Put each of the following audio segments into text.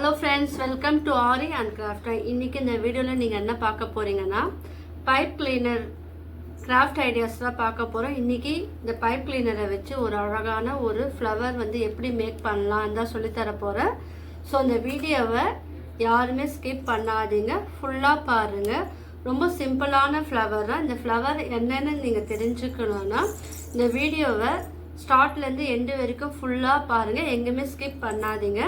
Hello friends, welcome to aari and craft. இன்றைக்கி இந்த வீடியோவில் நீங்கள் என்ன பார்க்க போகிறீங்கன்னா, பைப் கிளீனர் கிராஃப்ட் ஐடியாஸ் தான் பார்க்க போகிறோம். இன்றைக்கி இந்த பைப் கிளீனரை வச்சு ஒரு அழகான ஒரு ஃப்ளவர் வந்து எப்படி மேக் பண்ணலாம் தான் சொல்லித்தர போகிறேன். ஸோ இந்த வீடியோவை யாருமே ஸ்கிப் பண்ணாதீங்க, ஃபுல்லாக பாருங்கள். ரொம்ப சிம்பிளான ஃப்ளவர் தான். இந்த ஃப்ளவர் என்னென்னு நீங்கள் தெரிஞ்சுக்கணுன்னா இந்த வீடியோவை ஸ்டார்ட்லேருந்து எண்டு வரைக்கும் ஃபுல்லாக பாருங்கள், எங்கேயுமே ஸ்கிப் பண்ணாதீங்க.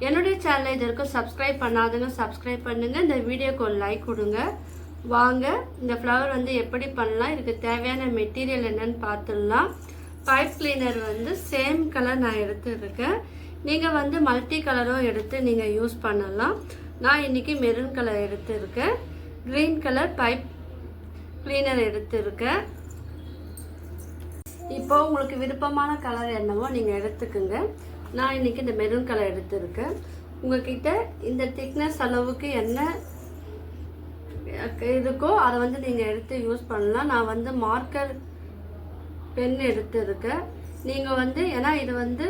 என்னுடைய சேனலை இது வரைக்கும் சப்ஸ்கிரைப் பண்ணாதுங்க, சப்ஸ்கிரைப் பண்ணுங்கள். இந்த வீடியோக்கு ஒரு லைக் கொடுங்க. வாங்க இந்த ஃப்ளவர் வந்து எப்படி பண்ணலாம், இதுக்கு தேவையான மெட்டீரியல் என்னன்னு பார்த்துடலாம். பைப் கிளீனர் வந்து சேம் கலர் நான் எடுத்துருக்கேன். நீங்கள் வந்து மல்டி கலரும் எடுத்து நீங்கள் யூஸ் பண்ணலாம். நான் இன்றைக்கி மெரூன் கலர் எடுத்துருக்கேன். க்ரீன் கலர் பைப் கிளீனர் எடுத்துருக்கேன். இப்போ உங்களுக்கு விருப்பமான கலர் என்னவோ நீங்கள் எடுத்துக்குங்க. நான் இன்றைக்கி இந்த மெரூன் கலர் எடுத்துருக்கேன். உங்கள்கிட்ட இந்த திக்னஸ் அளவுக்கு என்ன இருக்கோ அதை வந்து நீங்கள் எடுத்து யூஸ் பண்ணலாம். நான் வந்து மார்க்கர் பென் எடுத்துருக்கேன். நீங்கள் வந்து ஏன்னா இது வந்து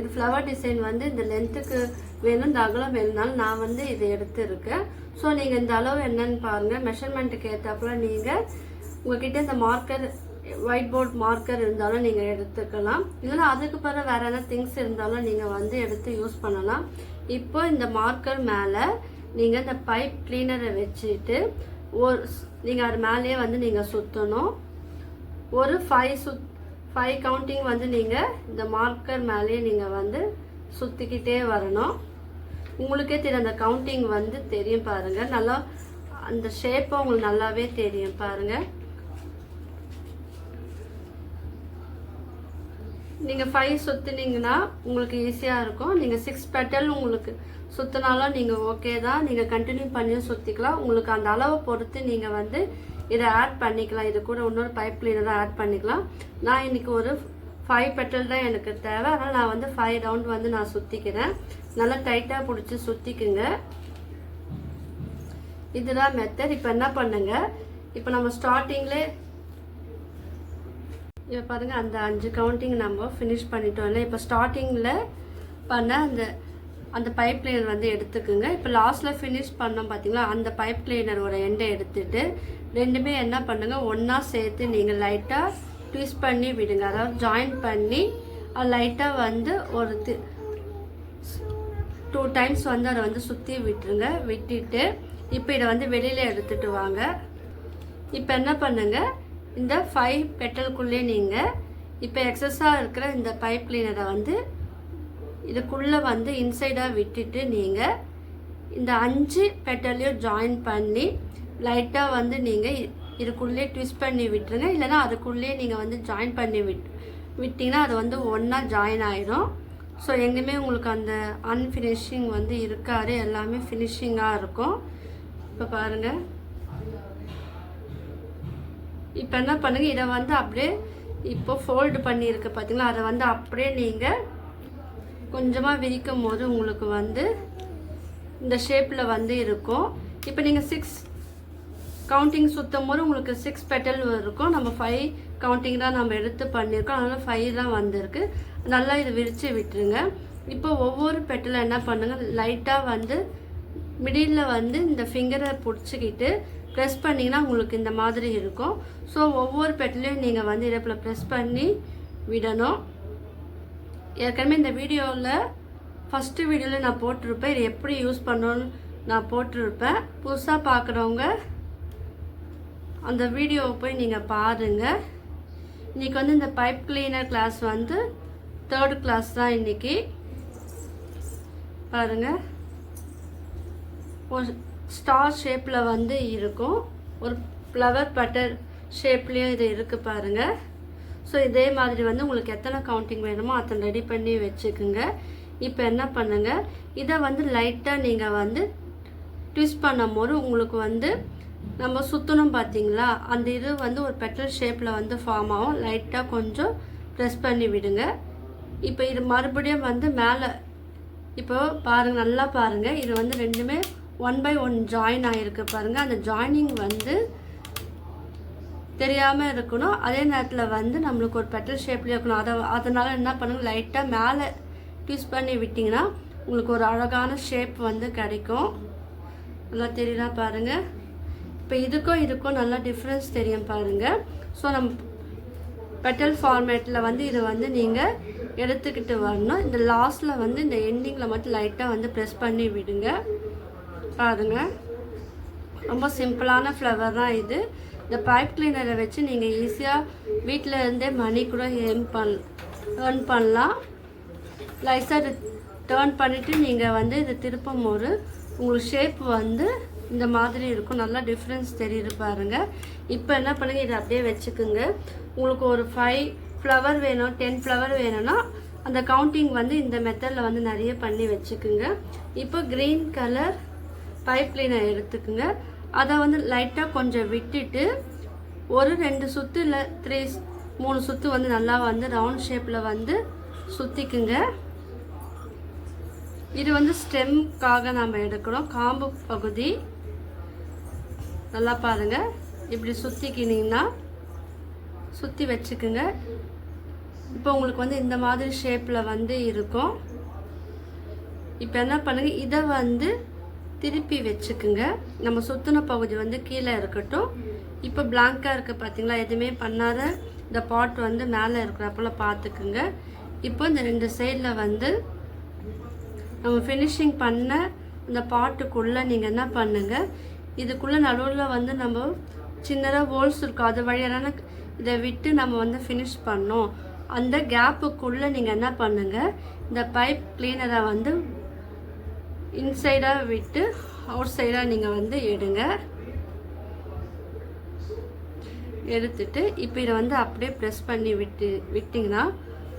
இது ஃப்ளவர் டிசைன் வந்து இந்த லென்த்துக்கு வேணும், இந்த அகலம் வேணும்னாலும் நான் வந்து இதை எடுத்துருக்கேன். ஸோ நீங்கள் இந்த அளவு என்னன்னு பாருங்கள். மெஷர்மெண்ட்டுக்கு ஏற்றாப்புல நீங்கள் உங்கள்கிட்ட இந்த மார்க்கர் ஒயிட் போர்ட் மார்க்கர் இருந்தாலும் நீங்கள் எடுத்துக்கலாம். இல்லைன்னா அதுக்கு பிறகு வேறு என்ன திங்ஸ் இருந்தாலும் நீங்கள் வந்து எடுத்து யூஸ் பண்ணலாம். இப்போ இந்த மார்க்கர் மேலே நீங்கள் இந்த பைப் கிளீனரை வச்சுட்டு நீங்கள் அது மேலேயே வந்து நீங்கள் சுற்றணும். ஒரு 5 கவுண்டிங் வந்து நீங்கள் இந்த மார்க்கர் மேலேயே நீங்கள் வந்து சுற்றிக்கிட்டே வரணும். உங்களுக்கே தெரியும், அந்த கவுண்டிங் வந்து தெரியும் பாருங்கள். நல்லா அந்த ஷேப்பை உங்களுக்கு நல்லாவே தெரியும் பாருங்கள். நீங்கள் 5 சுற்றுனீங்கன்னா உங்களுக்கு ஈஸியாக இருக்கும். நீங்கள் 6 பெட்டல் உங்களுக்கு சுற்றினாலும் நீங்கள் ஓகே தான். நீங்கள் கண்டினியூ பண்ணியும் சுற்றிக்கலாம். உங்களுக்கு அந்த அளவை பொறுத்து நீங்கள் வந்து இதை ஆட் பண்ணிக்கலாம். இது கூட இன்னொரு பைப் கிளீனரை ஆட் பண்ணிக்கலாம். நான் இன்றைக்கி ஒரு 5 பெட்டல் தான் எனக்கு தேவை. அதனால் நான் வந்து 5 ரவுண்ட் வந்து நான் சுற்றிக்கிறேன். நல்லா டைட்டாக பிடிச்சி சுற்றிக்குங்க. இதுதான் மெத்தட். இப்போ என்ன பண்ணுங்க, இப்போ நம்ம ஸ்டார்டிங்லே இப்போ பாருங்கள், அந்த 5 கவுண்டிங் நம்ம ஃபினிஷ் பண்ணிட்டோம் இல்லை. இப்போ ஸ்டார்டிங்கில் பண்ண அந்த பைப் கிளீனர் வந்து எடுத்துக்குங்க. இப்போ லாஸ்ட்டில் ஃபினிஷ் பண்ணோம் பார்த்தீங்களா, அந்த பைப் கிளீனரோட எண்டை எடுத்துட்டு ரெண்டுமே என்ன பண்ணுங்கள், ஒன்றா சேர்த்து நீங்கள் லைட்டாக ட்விஸ்ட் பண்ணி விடுங்க. அதாவது ஜாயின் பண்ணி அது லைட்டாக வந்து ஒரு 2 டைம்ஸ் வந்து அதை வந்து சுற்றி விட்டுருங்க. விட்டுட்டு இப்போ இதை வந்து வெளியில் எடுத்துகிட்டு வாங்க. இப்போ என்ன பண்ணுங்கள், இந்த 5 பெட்டலுக்குள்ளே நீங்கள் இப்போ எக்ஸஸாக இருக்கிற இந்த பைப் கிளீனரை வந்து இதுக்குள்ளே வந்து இன்சைடாக விட்டுட்டு நீங்கள் இந்த 5 பெட்டலையும் ஜாயின் பண்ணி லைட்டாக வந்து நீங்கள் இதுக்குள்ளே ட்விஸ்ட் பண்ணி விட்டுருங்க. இல்லைனா அதுக்குள்ளே நீங்கள் வந்து ஜாயின் பண்ணி விட்டிங்கன்னா அது வந்து ஒன்றா ஜாயின் ஆகிடும். ஸோ எங்கேயுமே உங்களுக்கு அந்த அன்ஃபினிஷிங் வந்து இருக்காது, எல்லாமே ஃபினிஷிங்காக இருக்கும். இப்போ பாருங்கள், இப்போ என்ன பண்ணுங்கள், இதை வந்து அப்படியே இப்போ ஃபோல்டு பண்ணியிருக்கு பார்த்தீங்களா, அதை வந்து அப்படியே நீங்கள் கொஞ்சமாக விரிக்கும் போது உங்களுக்கு வந்து இந்த ஷேப்பில் வந்து இருக்கும். இப்போ நீங்கள் 6 கவுண்டிங் சுற்றும் போது உங்களுக்கு 6 பெட்டல் இருக்கும். நம்ம 5 கவுண்டிங் தான் நம்ம எடுத்து பண்ணியிருக்கோம், அதனால் 5 தான் வந்திருக்கு. நல்லா இதை விரித்து விட்டுருங்க. இப்போ ஒவ்வொரு பெட்டலும் என்ன பண்ணுங்கள், லைட்டாக வந்து மிடில் வந்து இந்த ஃபிங்கரை பிடிச்சிக்கிட்டு ப்ரெஸ் பண்ணிங்கன்னா உங்களுக்கு இந்த மாதிரி இருக்கும். ஸோ ஒவ்வொரு பெட்டலையும் நீங்கள் வந்து இதை ப்ரெஸ் பண்ணி விடணும். ஏற்கனவே இந்த வீடியோவில் ஃபஸ்ட்டு வீடியோவில் நான் போட்டிருப்பேன், இதை எப்படி யூஸ் பண்ணணும்னு நான் போட்டிருப்பேன். புதுசாக பார்க்குறவங்க அந்த வீடியோவை போய் நீங்கள் பாருங்கள். இன்றைக்கி வந்து இந்த பைப் கிளீனர் கிளாஸ் வந்து 3rd கிளாஸ் தான் இன்றைக்கி. பாருங்கள், ஒரு ஸ்டார் ஷேப்பில் வந்து இருக்கும், ஒரு ஃப்ளவர் பட்டர் ஷேப்லேயும் இது இருக்குது பாருங்கள். ஸோ இதே மாதிரி வந்து உங்களுக்கு எத்தனை கவுண்டிங் வேணுமோ அத்தனை ரெடி பண்ணி வச்சுக்குங்க. இப்போ என்ன பண்ணுங்கள், இதை வந்து லைட்டாக நீங்கள் வந்து ட்விஸ்ட் பண்ணும் போது உங்களுக்கு வந்து நம்ம சுற்றணும் பார்த்தீங்களா, அந்த இது வந்து ஒரு பெட்டல் ஷேப்பில் வந்து ஃபார்ம் ஆகும். லைட்டாக கொஞ்சம் ப்ரெஸ் பண்ணி விடுங்க. இப்போ இது மறுபடியும் வந்து மேலே இப்போ பாருங்கள், நல்லா பாருங்கள், இது வந்து ரெண்டுமே 1 by 1 ஜாயின் ஆகிருக்கு பாருங்கள். அந்த ஜாயினிங் வந்து தெரியாமல் இருக்கணும். அதே நேரத்தில் வந்து நம்மளுக்கு ஒரு பெட்டல் ஷேப்லேயே இருக்கணும். அதனால் என்ன பண்ணுங்கள், லைட்டாக மேலே ட்விஸ்ட் பண்ணி விட்டிங்கன்னா உங்களுக்கு ஒரு அழகான ஷேப் வந்து கிடைக்கும். நல்லா தெரியுதா பாருங்கள். இப்போ இதுக்கும் நல்லா டிஃப்ரென்ஸ் தெரியும் பாருங்கள். ஸோ நம்ம பெட்டல் ஃபார்மேட்டில் வந்து இதை வந்து நீங்கள் எடுத்துக்கிட்டு வரணும். இந்த லாஸ்ட்டில் வந்து இந்த எண்டிங்கில் மட்டும் லைட்டாக வந்து ப்ரெஸ் பண்ணி விடுங்க. பாருங்கள், ரொம்ப சிம்பிளான ஃப்ளவர் தான் இது. இந்த பைப் கிளீனரை வச்சு நீங்கள் ஈஸியாக வீட்டில் இருந்தே மணி கூட ஏர்ன் பண்ணலாம். லைஸாக டேர்ன் பண்ணிவிட்டு நீங்கள் வந்து இதை திருப்பும் போது உங்களுக்கு ஷேப் வந்து இந்த மாதிரி இருக்கும். நல்லா டிஃப்ரென்ஸ் தெரியுது பாருங்கள். இப்போ என்ன பண்ணுங்கள், இதை அப்படியே வச்சுக்குங்க. உங்களுக்கு ஒரு 5 ஃப்ளவர் வேணும், 10 ஃப்ளவர் வேணும்னா அந்த கவுண்டிங் வந்து இந்த மெத்தடில் வந்து நிறைய பண்ணி வச்சுக்குங்க. இப்போ க்ரீன் கலர் பைப் கிளீனர் எடுத்துக்குங்க. அதை வந்து லைட்டாக கொஞ்சம் விட்டுட்டு ஒரு 2 சுற்று இல்லை 3 சுற்று வந்து நல்லா வந்து ரவுண்ட் ஷேப்பில் வந்து சுற்றிக்குங்க. இது வந்து ஸ்டெம்க்காக நம்ம எடுக்கிறோம், காம்பு பகுதி. நல்லா பாருங்கள், இப்படி சுற்றிக்கினீங்கன்னா சுற்றி வச்சுக்குங்க. இப்போ உங்களுக்கு வந்து இந்த மாதிரி ஷேப்பில் வந்து இருக்கும். இப்போ என்ன பண்ணுங்கள், இதை வந்து திருப்பி வச்சுக்குங்க. நம்ம சுற்றின பகுதி வந்து கீழே இருக்கட்டும். இப்போ பிளாங்காக இருக்குது பார்த்தீங்களா, எதுவுமே பண்ணாத இந்த பாட் வந்து மேலே இருக்கிறப்பல பார்த்துக்குங்க. இப்போ இந்த 2 சைடில் வந்து நம்ம ஃபினிஷிங் பண்ண இந்த பாட்டுக்குள்ளே நீங்கள் என்ன பண்ணுங்கள், இதுக்குள்ளே நடுவில் வந்து நம்ம சின்னதாக ஹோல்ஸ் இருக்கும், அது வழியான இதை விட்டு நம்ம வந்து ஃபினிஷ் பண்ணோம். அந்த கேப்புக்குள்ளே நீங்கள் என்ன பண்ணுங்கள், இந்த பைப் கிளீனரை வந்து இன்சைடாக விட்டு அவுட் சைடாக நீங்கள் வந்து எடுத்துட்டு இப்போ இதை வந்து அப்படியே ப்ரெஸ் பண்ணி விட்டிங்கன்னா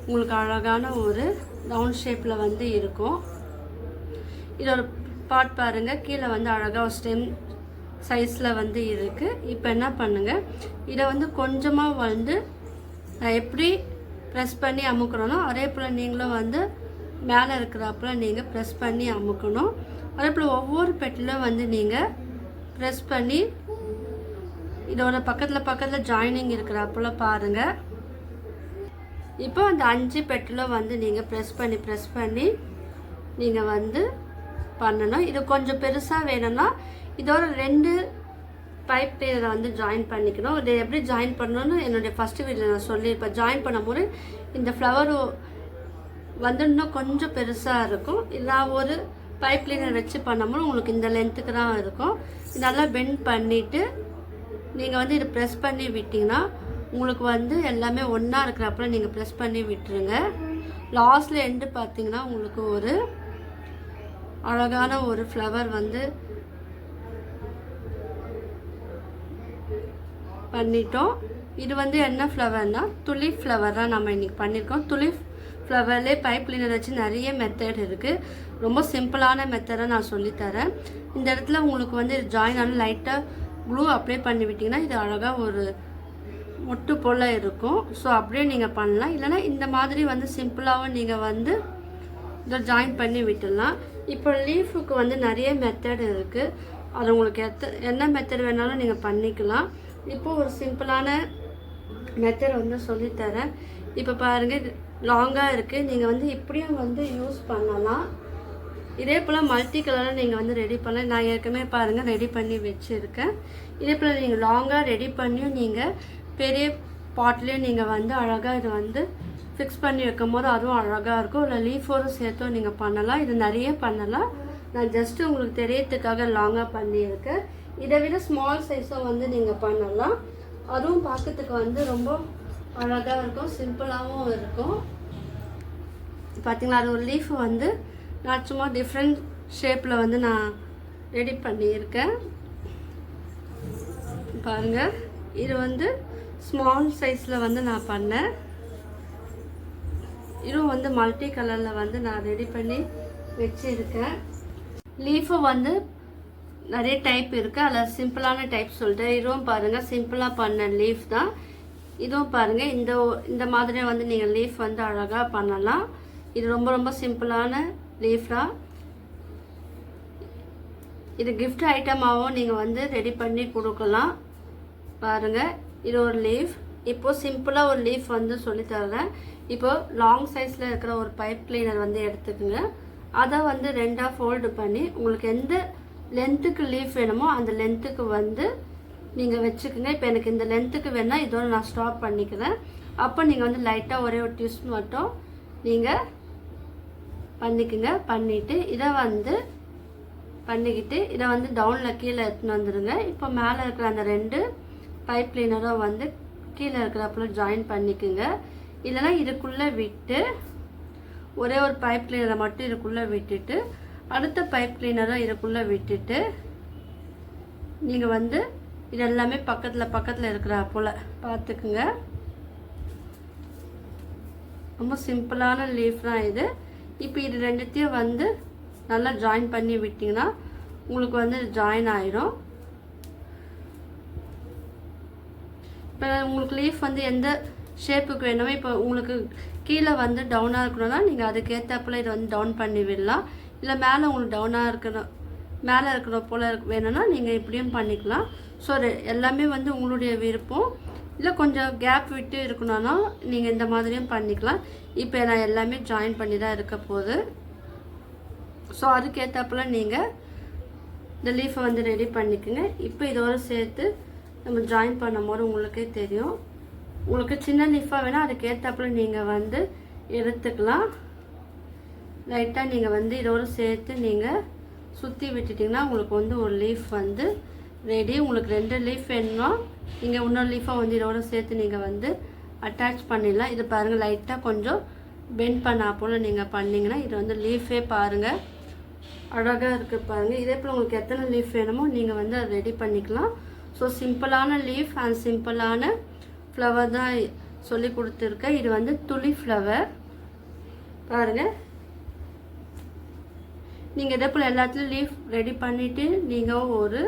உங்களுக்கு அழகான ஒரு ரவுண்ட் ஷேப்பில் வந்து இருக்கும். இதோட பாட் பாருங்கள், கீழே வந்து அழகாக ஒரு ஸ்டெம் சைஸில் வந்து இருக்குது. இப்போ என்ன பண்ணுங்கள், இதை வந்து கொஞ்சமாக வந்து நான் எப்படி ப்ரெஸ் பண்ணி அமுக்கணும்னோ அதே போல் நீங்களும் வந்து மேலே இருக்கிறப்பல நீங்கள் ப்ரெஸ் பண்ணி அமுக்கணும். அதே போல் ஒவ்வொரு பெட்டிலும் வந்து நீங்கள் ப்ரெஸ் பண்ணி இதோட பக்கத்தில் ஜாயினிங் இருக்கிறப்பல பாருங்கள். இப்போ அந்த 5 பெட்டில் வந்து நீங்கள் ப்ரெஸ் பண்ணி நீங்கள் வந்து பண்ணணும். இது கொஞ்சம் பெருசாக வேணும்னா இதோட 2 பைப் கிளீனரை வந்து ஜாயின் பண்ணிக்கணும். இதை எப்படி ஜாயின் பண்ணணும்னு என்னுடைய ஃபஸ்ட்டு வீடியோவில் நான் சொல்லியிருப்பேன். ஜாயின் பண்ணும்போது இந்த ஃப்ளவர் வந்து இன்னும் கொஞ்சம் பெருசாக இருக்கும். நான் ஒரு பைப் கிளீனர் வச்சு பண்ணும்போது உங்களுக்கு இந்த லென்த்துக்கு தான் இருக்கும். நல்லா பெண்ட் பண்ணிவிட்டு நீங்கள் வந்து இதை ப்ரெஸ் பண்ணி விட்டிங்கன்னா உங்களுக்கு வந்து எல்லாமே ஒன்றா இருக்கிறப்பல நீங்கள் ப்ரெஸ் பண்ணி விட்டுருங்க. லாஸ்ட்டில் எண்டு பார்த்தீங்கன்னா உங்களுக்கு ஒரு அழகான ஒரு ஃப்ளவர் வந்து பண்ணிட்டோம். இது வந்து என்ன ஃப்ளவர்னால் துலிப் ஃப்ளவர் தான் நம்ம இன்றைக்கி பண்ணியிருக்கோம். துலிப் ஃப்ளவர்லேயே பைப் கிளீனர் வச்சு நிறைய மெத்தட் இருக்குது. ரொம்ப சிம்பிளான மெத்தடை நான் சொல்லித்தரேன். இந்த இடத்துல உங்களுக்கு வந்து ஜாயின் ஆன லைட்டாக க்ளூ அப்ளை பண்ணி விட்டிங்கன்னா இது அழகாக ஒரு மொட்டு போல் இருக்கும். ஸோ அப்படியே நீங்கள் பண்ணலாம். இல்லைனா இந்த மாதிரி வந்து சிம்பிளாகவும் நீங்கள் வந்து இதை ஜாயின் பண்ணி விட்டுடலாம். இப்போ லீஃபுக்கு வந்து நிறைய மெத்தட் இருக்குது. அது உங்களுக்கு என்ன மெத்தட் வேணாலும் நீங்கள் பண்ணிக்கலாம். இப்போது ஒரு சிம்பிளான மெத்தட் வந்து சொல்லித்தரேன். இப்போ பாருங்கள், லாங்காக இருக்குது. நீங்கள் வந்து இப்படியும் வந்து யூஸ் பண்ணலாம். இதே போல் மல்டி கலரில் நீங்கள் வந்து ரெடி பண்ணலாம். நான் ஏற்கனவே பாருங்கள் ரெடி பண்ணி வச்சுருக்கேன். இதே போல் நீங்கள் லாங்காக ரெடி பண்ணியும் நீங்கள் பெரிய பாட்லேயும் நீங்கள் வந்து அழகாக இதை வந்து ஃபிக்ஸ் பண்ணி வைக்கும் போது அதுவும் அழகாக இருக்கும். இல்லை லீஃபோடு சேர்த்தும் நீங்கள் பண்ணலாம். இது நிறைய பண்ணலாம். நான் ஜஸ்ட்டு உங்களுக்கு தெரியறதுக்காக லாங்காக பண்ணியிருக்கேன். இதை விட ஸ்மால் சைஸும் வந்து நீங்கள் பண்ணலாம். அதுவும் பார்க்கறதுக்கு வந்து ரொம்ப அழகாக இருக்கும், சிம்பிளாகவும் இருக்கும். பார்த்தீங்களா, அது ஒரு லீஃப் வந்து நான் சும்மா டிஃப்ரெண்ட் ஷேப்பில் வந்து நான் ரெடி பண்ணியிருக்கேன். பாருங்கள், இது வந்து ஸ்மால் சைஸில் வந்து நான் பண்ணேன். இதுவும் வந்து மல்டி கலரில் வந்து நான் ரெடி பண்ணி வச்சுருக்கேன். லீஃபு வந்து நிறைய டைப் இருக்குது. அதில் சிம்பிளான டைப் சொல்லிட்டேன். இதுவும் பாருங்கள் சிம்பிளாக பண்ண லீஃப் தான். இதுவும் பாருங்கள் இந்த மாதிரி வந்து நீங்கள் லீஃப் வந்து அழகாக பண்ணலாம். இது ரொம்ப ரொம்ப சிம்பிளான லீஃபாக. இது கிஃப்ட் ஐட்டமாகவும் நீங்கள் வந்து ரெடி பண்ணி கொடுக்கலாம். பாருங்கள், இது ஒரு லீஃப். இப்போது சிம்பிளாக ஒரு லீஃப் வந்து சொல்லித்தரேன். இப்போது லாங் சைஸில் இருக்கிற ஒரு பைப் கிளீனர் வந்து எடுத்துக்கோங்க. அதை வந்து 2ஆக ஃபோல்டு பண்ணி உங்களுக்கு எந்த லென்த்துக்கு லீஃப் வேணுமோ அந்த லென்த்துக்கு வந்து நீங்கள் வச்சுக்கோங்க. இப்போ எனக்கு இந்த லென்த்துக்கு வேணால் இதோட நான் ஸ்டாப் பண்ணிக்கிறேன். அப்போ நீங்கள் வந்து லைட்டாக ஒரே ஒரு ட்விஸ்ட் மட்டும் நீங்கள் பண்ணிக்கோங்க. பண்ணிவிட்டு இதை வந்து பண்ணிக்கிட்டு இதை வந்து டவுனில் கீழே எடுத்துன்னு வந்துடுங்க. இப்போ மேலே இருக்கிற அந்த 2 பைப் கிளீனரும் வந்து கீழே இருக்கிறப்பல ஜாயின் பண்ணிக்கோங்க. இல்லைனா இதுக்குள்ளே விட்டு ஒரே ஒரு பைப் கிளீனரை மட்டும் இதுக்குள்ளே விட்டுட்டு அடுத்த பைப் கிளீனரை இதுக்குள்ளே விட்டுட்டு நீங்கள் வந்து இது எல்லாமே பக்கத்தில் இருக்கிற போல் பார்த்துக்குங்க. ரொம்ப சிம்பிளான லீஃப் தான் இது. இப்போ இது 2த்தையும் வந்து நல்லா ஜாயின் பண்ணி விட்டிங்கன்னா உங்களுக்கு வந்து ஜாயின் ஆயிடும். இப்போ உங்களுக்கு லீஃப் வந்து எந்த ஷேப்புக்கு வேணுமோ, இப்போ உங்களுக்கு கீழே வந்து டவுனாக இருக்கணும்னா நீங்கள் அதுக்கேற்றப்பல இதை வந்து டவுன் பண்ணி விடலாம். இல்லை மேலே உங்களுக்கு டவுனாக இருக்கிற போல் வேணும்னா நீங்கள் இப்படியும் பண்ணிக்கலாம். ஸோ எல்லாமே வந்து உங்களுடைய விருப்பம். இல்லை கொஞ்சம் கேப் விட்டு இருக்கணும்னா நீங்கள் இந்த மாதிரியும் பண்ணிக்கலாம். இப்போ நான் எல்லாமே ஜாயின் பண்ணி தான் இருக்க போகுது. ஸோ அதுக்கேற்றப்பல நீங்கள் இந்த லீஃபை வந்து ரெடி பண்ணிக்கோங்க. இப்போ இதோடு சேர்த்து நம்ம ஜாயின் பண்ணும் போது உங்களுக்கே தெரியும். உங்களுக்கு சின்ன லீஃபாக வேணால் அதுக்கேற்றப்பல நீங்கள் வந்து எடுத்துக்கலாம். லைட்டாக நீங்கள் வந்து இதோடு சேர்த்து நீங்கள் சுற்றி விட்டுட்டிங்கன்னா உங்களுக்கு வந்து ஒரு லீஃப் வந்து ரெடி. உங்களுக்கு 2 லீஃப் வேணும்னா நீங்கள் இன்னொரு லீஃபாக வந்து இதோட சேர்த்து நீங்கள் வந்து அட்டாச் பண்ணிடலாம். இது பாருங்கள் லைட்டாக கொஞ்சம் பெண்ட் பண்ணா போல் நீங்கள் பண்ணிங்கன்னா இது வந்து லீஃபே பாருங்கள் அழகாக இருக்குது பாருங்கள். இதே போல் உங்களுக்கு எத்தனை லீஃப் வேணுமோ நீங்கள் வந்து அதை ரெடி பண்ணிக்கலாம். ஸோ சிம்பிளான லீஃப் அண்ட் சிம்பிளான ஃப்ளவர் தான் சொல்லி கொடுத்துருக்கேன். இது வந்து துளி ஃப்ளவர் பாருங்கள். நீங்கள் இதே போல் எல்லாத்துலேயும் லீஃப் ரெடி பண்ணிவிட்டு நீங்கள் ஒரு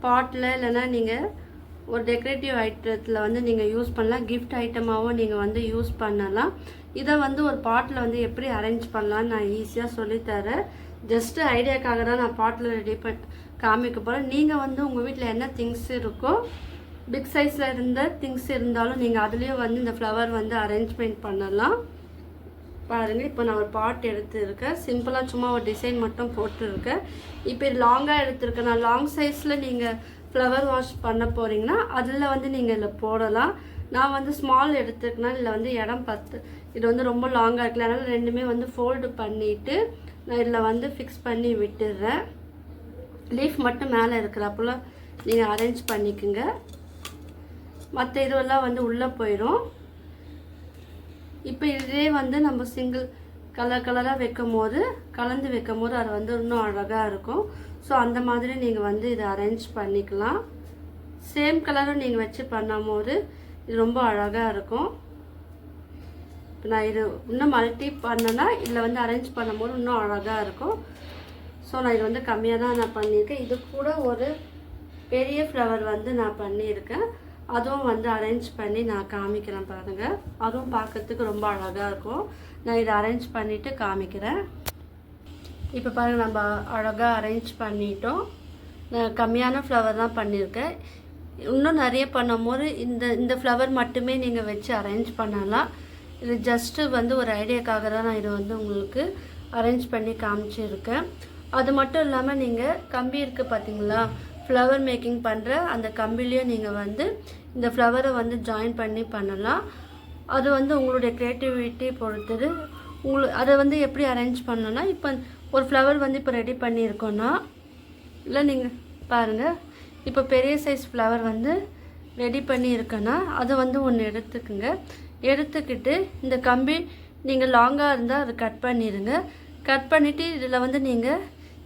பாட்டில் இல்லைன்னா நீங்கள் ஒரு டெக்கரேட்டிவ் ஐட்டத்தில் வந்து நீங்கள் யூஸ் பண்ணலாம். கிஃப்ட் ஐட்டமாகவும் நீங்கள் வந்து யூஸ் பண்ணலாம். இதை வந்து ஒரு பாட்டில் வந்து எப்படி அரேஞ்ச் பண்ணலான்னு நான் ஈஸியாக சொல்லித்தரேன். ஜஸ்ட்டு ஐடியாக்காக தான் நான் பாட்டில் ரெடி காமிக்க போகிறேன். நீங்கள் வந்து உங்கள் வீட்டில் என்ன திங்ஸ் இருக்கோ, பிக் சைஸில் இருந்த திங்ஸ் இருந்தாலும் நீங்கள் அதுலேயும் வந்து இந்த ஃப்ளவர் வந்து அரேஞ்ச்மெண்ட் பண்ணலாம். பாருங்கள் இப்போ நான் ஒரு பாட் எடுத்துருக்கேன். சிம்பிளாக சும்மா ஒரு டிசைன் மட்டும் போட்டுருக்கேன். இப்போ இது லாங்காக எடுத்துருக்கேன். நான் லாங் சைஸில் நீங்கள் ஃப்ளவர் வாஷ் பண்ண போகிறீங்கன்னா அதில் வந்து நீங்கள் இதில் போடலாம். நான் வந்து ஸ்மால் எடுத்துருக்கேன்னா இதில் வந்து இடம் 10 இது வந்து ரொம்ப லாங்காக இருக்குல்ல, அதனால் 2மே வந்து ஃபோல்டு பண்ணிவிட்டு நான் இதில் வந்து ஃபிக்ஸ் பண்ணி விட்டுடுறேன். லீஃப் மட்டும் மேலே இருக்கிறப்பல நீங்கள் அரேஞ்ச் பண்ணிக்கோங்க. மற்ற இதுவெல்லாம் வந்து உள்ளே போயிடும். இப்போ இதே வந்து நம்ம சிங்கிள் கலராக கலந்து வைக்கும் போது அது வந்து இன்னும் அழகாக இருக்கும். ஸோ அந்த மாதிரி நீங்கள் வந்து இதை அரேஞ்ச் பண்ணிக்கலாம். சேம் கலரும் நீங்கள் வச்சு பண்ணும் போது இது ரொம்ப அழகாக இருக்கும். இப்போ நான் இது இன்னும் மல்டி பண்ணேன்னா இதில் வந்து அரேஞ்ச் பண்ணும்போது இன்னும் அழகாக இருக்கும். ஸோ நான் இது வந்து கம்மியாக தான் நான் பண்ணியிருக்கேன். இது கூட ஒரு பெரிய ஃப்ளவர் வந்து நான் பண்ணியிருக்கேன். அதுவும் வந்து அரேஞ்ச் பண்ணி நான் காமிக்கிறேன் பாருங்கள். அதுவும் பார்க்கறதுக்கு ரொம்ப அழகாக இருக்கும். நான் இதை அரேஞ்ச் பண்ணிவிட்டு காமிக்கிறேன். இப்போ பாருங்கள் நம்ம அழகாக அரேஞ்ச் பண்ணிட்டோம். நான் கம்மியான ஃப்ளவர் தான் பண்ணியிருக்கேன். இன்னும் நிறைய பண்ணும்போது இந்த ஃப்ளவர் மட்டுமே நீங்கள் வச்சு அரேஞ்ச் பண்ணலாம். இது ஜஸ்ட்டு வந்து ஒரு ஐடியாக்காக தான் நான் இதை வந்து உங்களுக்கு அரேஞ்ச் பண்ணி காமிச்சிருக்கேன். அது மட்டும் இல்லாமல் நீங்கள் கம்பி இருக்குது பார்த்தீங்களா, ஃப்ளவர் மேக்கிங் பண்ணுற அந்த கம்பிலையும் நீங்கள் வந்து இந்த ஃப்ளவரை வந்து ஜாயின் பண்ணி பண்ணலாம். அது வந்து உங்களுடைய க்ரியேட்டிவிட்டி பொறுத்தது. அதை வந்து எப்படி அரேஞ்ச் பண்ணணும்னா, இப்போ ஒரு ஃப்ளவர் வந்து இப்போ ரெடி பண்ணியிருக்கோன்னா இல்லை நீங்கள் பாருங்கள், இப்போ பெரிய சைஸ் ஃப்ளவர் வந்து ரெடி பண்ணி இருக்கேன்னா அதை வந்து ஒன்று எடுத்துக்குங்க. எடுத்துக்கிட்டு இந்த கம்பி நீங்கள் லாங்காக இருந்தால் அதை கட் பண்ணிடுங்க. கட் பண்ணிவிட்டு இதில் வந்து நீங்கள்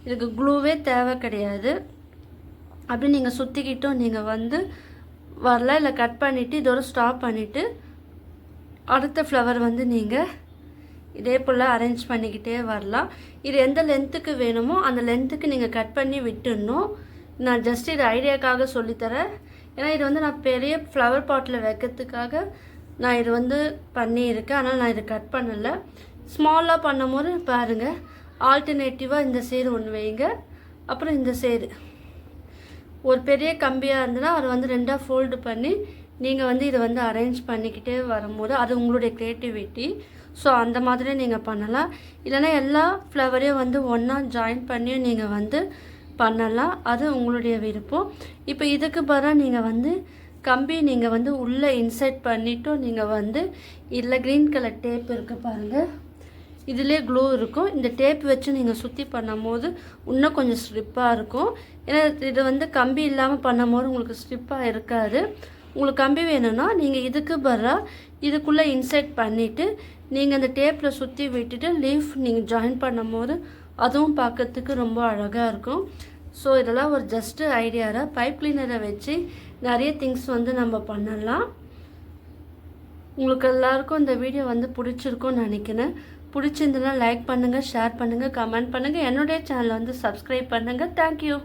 இதுக்கு க்ளூவே தேவை கிடையாது. அப்படி நீங்கள் சுற்றிக்கிட்டும் நீங்கள் வந்து வரலாம். இல்லை கட் பண்ணிவிட்டு இதோட ஸ்டாப் பண்ணிவிட்டு அடுத்த ஃப்ளவர் வந்து நீங்கள் இதே போல் அரேஞ்ச் பண்ணிக்கிட்டே வரலாம். இது எந்த லென்த்துக்கு வேணுமோ அந்த லென்த்துக்கு நீங்கள் கட் பண்ணி விட்டுடணும். நான் ஜஸ்ட் இது ஐடியாக்காக சொல்லித்தரேன். ஏன்னா இது வந்து நான் பெரிய ஃப்ளவர் பாட்டில் வைக்கிறதுக்காக நான் இது வந்து பண்ணியிருக்கேன். ஆனால் நான் இதை கட் பண்ணலை. ஸ்மாலாக பண்ணும் போது பாருங்கள், ஆல்டர்னேட்டிவாக இந்த சைடு ஒன்று வைங்க, அப்புறம் இந்த சைடு ஒரு பெரிய கம்பியாக இருந்ததுன்னா அதை வந்து 2ஆக ஃபோல்டு பண்ணி நீங்கள் வந்து இதை வந்து அரேஞ்ச் பண்ணிக்கிட்டே வரும்போது அது உங்களுடைய க்ரியேட்டிவிட்டி. ஸோ அந்த மாதிரி நீங்கள் பண்ணலாம். இல்லைன்னா எல்லா ஃப்ளவரையும் வந்து ஒன்றா ஜாயின் பண்ணியும் நீங்கள் வந்து பண்ணலாம். அது உங்களுடைய விருப்பம். இப்போ இதுக்கு பதிலாக நீங்கள் வந்து கம்பி நீங்கள் வந்து உள்ளே இன்சர்ட் பண்ணிவிட்டும் நீங்கள் வந்து இல்லை க்ரீன் கலர் டேப் இருக்குது பாருங்கள், இதிலே க்ளூ இருக்கும். இந்த டேப் வச்சு நீங்கள் சுற்றி பண்ணும்போது இன்னும் கொஞ்சம் ஸ்ட்ரிப்பாக இருக்கும். ஏன்னா இது வந்து கம்பி இல்லாமல் பண்ணும்போது உங்களுக்கு ஸ்ட்ரிப்பாக இருக்காது. உங்களுக்கு கம்பி வேணும்னா நீங்கள் இதுக்கு பதிலாக இதுக்குள்ளே இன்சர்ட் பண்ணிவிட்டு நீங்கள் அந்த டேப்பில் சுற்றி விட்டுட்டு லீஃப் நீங்கள் ஜாயின் பண்ணும்போது அதுவும் பார்க்கறதுக்கு ரொம்ப அழகாக இருக்கும். ஸோ இதெல்லாம் ஒரு ஜஸ்ட்டு ஐடியாவில் பைப் கிளீனரை வச்சு நிறைய திங்ஸ் வந்து நம்ம பண்ணலாம். உங்களுக்கு எல்லாருக்கும் இந்த வீடியோ வந்து பிடிச்சிருக்கும்னு நினைக்கிறேன். பிடிச்சிருந்ததுன்னா லைக் பண்ணுங்கள், ஷேர் பண்ணுங்கள், கமெண்ட் பண்ணுங்கள். என்னுடைய சேனலை வந்து சப்ஸ்கிரைப் பண்ணுங்கள். தேங்க்யூ.